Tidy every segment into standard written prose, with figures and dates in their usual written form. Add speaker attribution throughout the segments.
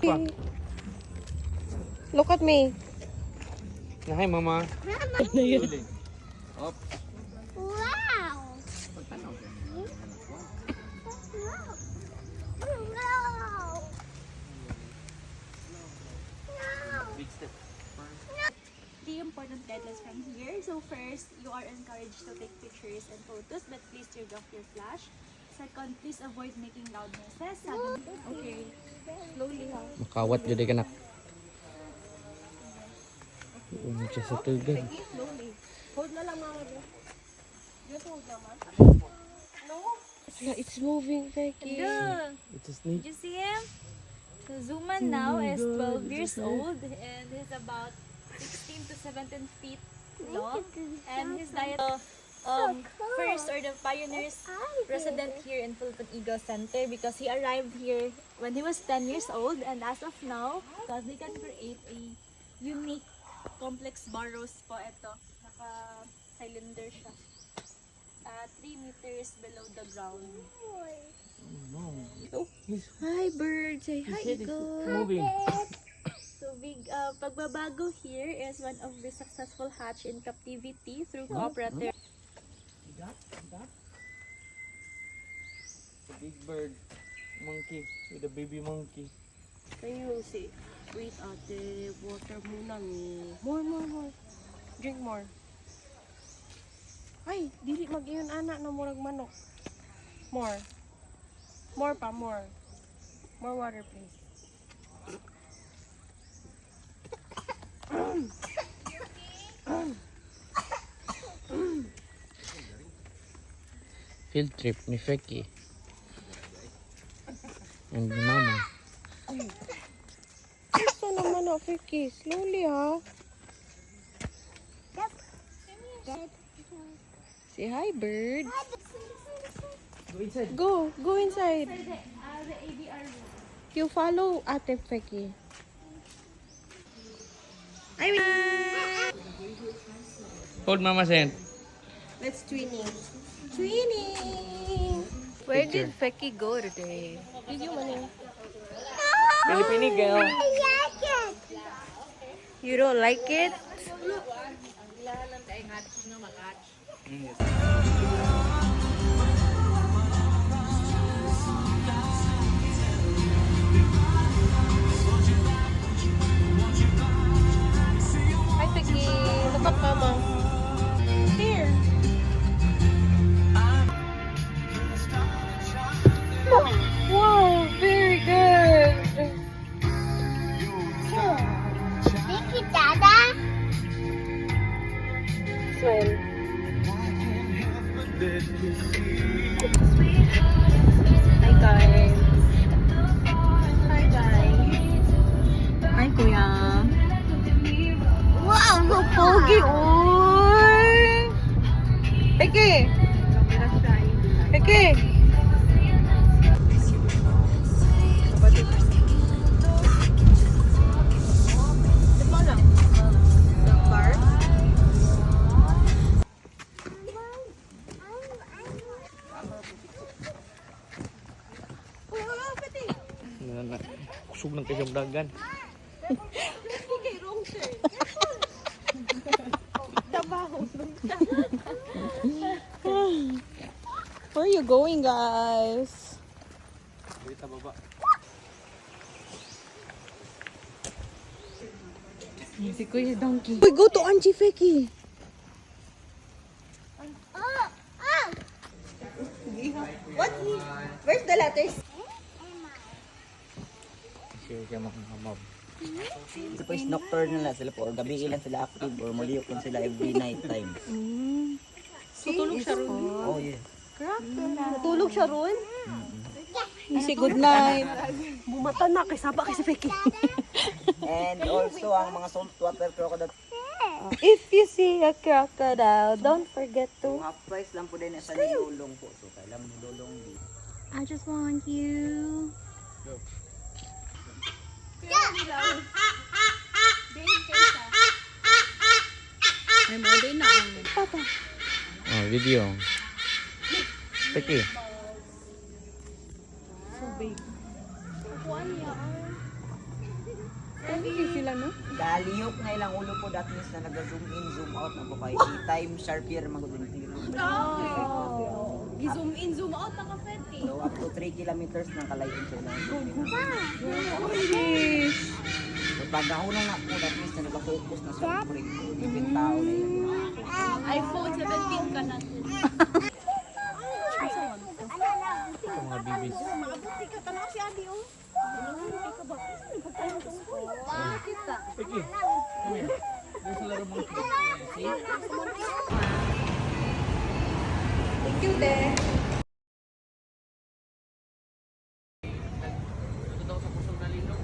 Speaker 1: Look at me.
Speaker 2: Hi, Mama. Up.
Speaker 3: Wow!
Speaker 2: Big step.
Speaker 4: The important guidelines from here. So first, you are encouraged to take pictures and photos, but please turn off your flash. Second, please avoid making loud noises. Okay. Slowly, ha?
Speaker 2: Makawat jadi kanak. Siya sa tugan.
Speaker 1: Slowly. Hold na lang, Mama. Just hold naman. No. It's moving, Becky.
Speaker 4: Look!
Speaker 2: It's a
Speaker 4: Did
Speaker 2: snake.
Speaker 4: you see him? So Zuman now is 12 years old and he's about 16 to 17 feet long. And his diet first or the pioneers resident here in Philippine Eagle Center because he arrived here when he was 10 years old, and as of now, because they can create a unique complex burrows po ito. Naka-cylinder siya. 3 meters below the ground.
Speaker 1: Hi, bird. Say hi, Eagle.
Speaker 2: Moving.
Speaker 4: So big pagbabago here is one of the successful hatch in captivity through cooperative.
Speaker 2: A big bird. Monkey. With a baby monkey.
Speaker 1: Can you see? Wait, ate. Water muna ni. More. Drink more. Ay, dili mag-iyon anak na murag manok. More. More pa, more. More water, please.
Speaker 2: Field trip ni Feki. And ni Mama.
Speaker 1: Gusto naman ako, Vicky. Slowly, ha? Say hi, bird.
Speaker 2: Go inside.
Speaker 1: Go inside.
Speaker 4: The ABR room.
Speaker 1: You follow Ate Vicky.
Speaker 2: Hold Mama hand.
Speaker 1: Let's twinning. Twinning! Where did Vicky go today? Did you money?
Speaker 2: Pilipini girl.
Speaker 1: You don't like it? Hi, Vicky. Look at Mama. Here. Wow, very good.
Speaker 3: Thank you, Dada.
Speaker 1: Swim. Hi, guys. Hi, guys. Hi, Kuya.
Speaker 3: Wow, look
Speaker 1: Pogi, oy! Vicky! Vicky!
Speaker 2: Kusog ng kasyang dagan.
Speaker 1: Where are you going, guys?
Speaker 2: Dito baba.
Speaker 1: Si Kuya Donkey. We go to Angie Vicky. What? Where's the letters?
Speaker 2: Siya makamab.
Speaker 5: Ito po is nocturnal na sila po, or gabi ilan sila active or maliyok lang sila every night time.
Speaker 1: Tutulog siya ron.
Speaker 5: Oh yeah.
Speaker 1: Tutulog siya ron? Say good night. Bumata na, kasaba kay si Vicky.
Speaker 5: And also ang mga saltwater crocodile,
Speaker 1: If you see a crocodile, don't forget to.
Speaker 5: half price lang po din sa nilulong po. So kailangan nilulong din.
Speaker 4: I just want you.
Speaker 1: Ay, mo din na. Papa.
Speaker 2: Oh, video. Feki.
Speaker 1: So big. Hindi sila, no?
Speaker 5: Galiyok na ilang ulo po, that means na nag-zoom in, zoom out na po kayo. Time sharpier magudulong.
Speaker 1: Gi-zoom in, zoom out na ka-Fetty.
Speaker 5: So up to 3 kilometers ng kalayon sa ilang zoom in. So pag nahulong na po, that means na nag-focus na sa break. Ibig tao na yun.
Speaker 4: iPhone 17 ka na.
Speaker 2: Ito mga bibis.
Speaker 1: Mabuti ka, tanaw si Adi, oh.
Speaker 2: Peki. Come here. There's a little monkey. See?
Speaker 1: Thank you, De.
Speaker 2: Ito daw sa pusong nalino.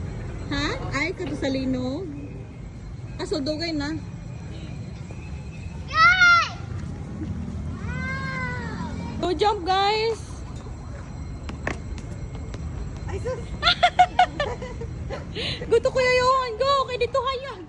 Speaker 6: Ha? Ay, kato sa linog? Ah, so dugay na. Go jump, guys! Go to Kuya Johan! Go! Kaya dito kayo!